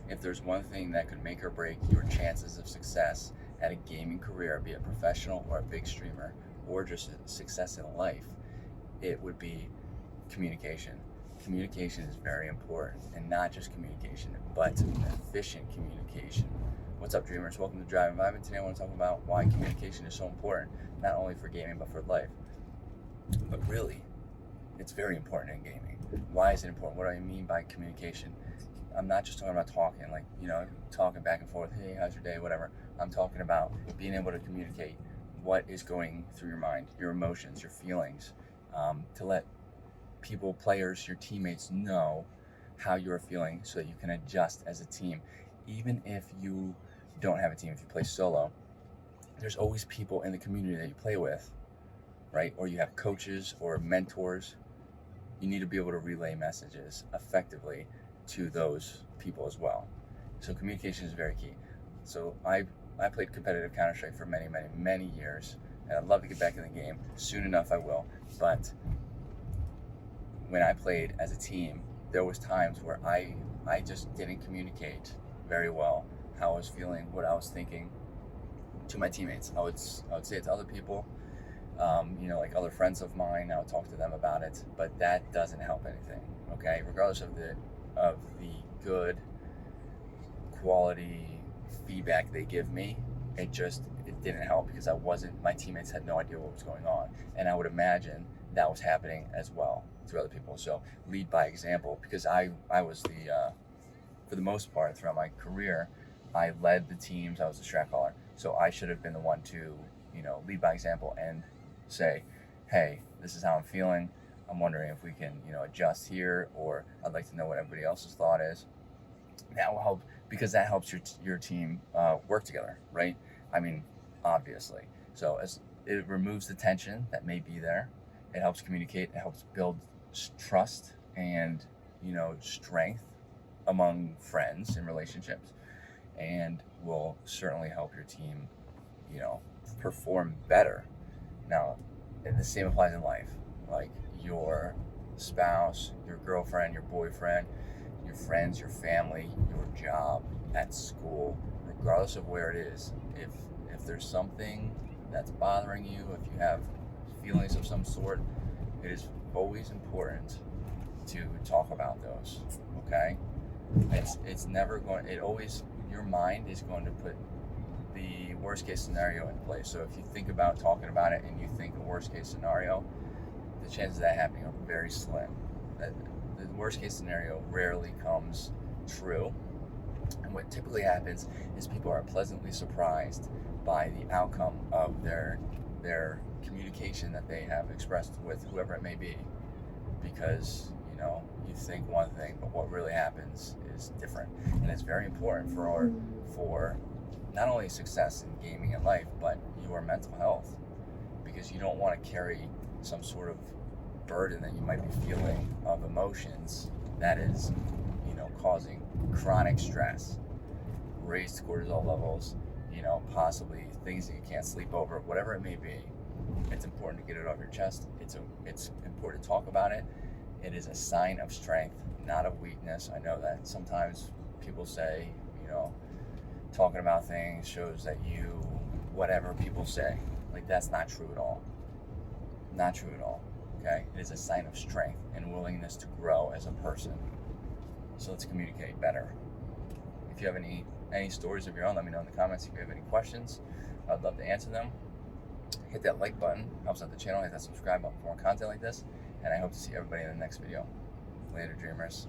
If there's one thing that could make or break your chances of success at a gaming career, be it professional or a big streamer, or just a success in life, it would be communication. Communication is very important, and not just communication, but efficient communication. What's up, dreamers? Welcome to Driving Vibe, and today I want to talk about why communication is so important, not only for gaming, but for life. But really, it's very important in gaming. Why is it important? What do I mean by communication? I'm not just talking about talking, like, talking back and forth, hey, how's your day, whatever. I'm talking about being able to communicate what is going through your mind, your emotions, your feelings, to let people, players, your teammates know how you're feeling so that you can adjust as a team. Even if you don't have a team, if you play solo, there's always people in the community that you play with, right? Or you have coaches or mentors. You need to be able to relay messages effectively to those people as well. So communication is very key. So I played competitive Counter-Strike for many years, and I'd love to get back in the game. Soon enough I will. But when I played as a team, there was times where I just didn't communicate very well how I was feeling, what I was thinking to my teammates. I would say it to other people, like other friends of mine. I would talk to them about it, but that doesn't help anything. Okay, regardless of the good quality feedback they give me, it didn't help because my teammates had no idea what was going on, and I would imagine that was happening as well to other people. So lead by example, because I was for the most part throughout my career, I led the teams. I was the strat caller, so I should have been the one to lead by example and say, hey, this is how I'm feeling. I'm wondering if we can adjust here, or I'd like to know what everybody else's thought is. That will help, because that helps your team work together, right? I mean, obviously. So as it removes the tension that may be there, it helps communicate, it helps build trust and strength among friends and relationships, and will certainly help your team perform better. Now, the same applies in life, like your spouse, your girlfriend, your boyfriend, your friends, your family, your job, at school, regardless of where it is. If there's something that's bothering you, if you have feelings of some sort, it is always important to talk about those. Okay? It's never going. Your mind is going to put the worst case scenario in place. So if you think about talking about it and you think the worst case scenario, the chances of that happening are very slim. The worst case scenario rarely comes true. And what typically happens is people are pleasantly surprised by the outcome of their communication that they have expressed with whoever it may be. Because, you think one thing, but what really happens is different. And it's very important for not only success in gaming and life, but your mental health. Because you don't want to carry some sort of burden that you might be feeling of emotions that is, causing chronic stress, raised cortisol levels, possibly things that you can't sleep over, whatever it may be. It's important to get it off your chest. It's important to talk about it. It is a sign of strength, not of weakness. I know that sometimes people say, talking about things shows that whatever people say, like, that's not true at all. Not true at all. Okay? It is a sign of strength and willingness to grow as a person. So let's communicate better. If you have any stories of your own, let me know in the comments. If you have any questions, I'd love to answer them. Hit that like button, helps out the channel. Hit that subscribe button for more content like this, and I hope to see everybody in the next video. Later, dreamers.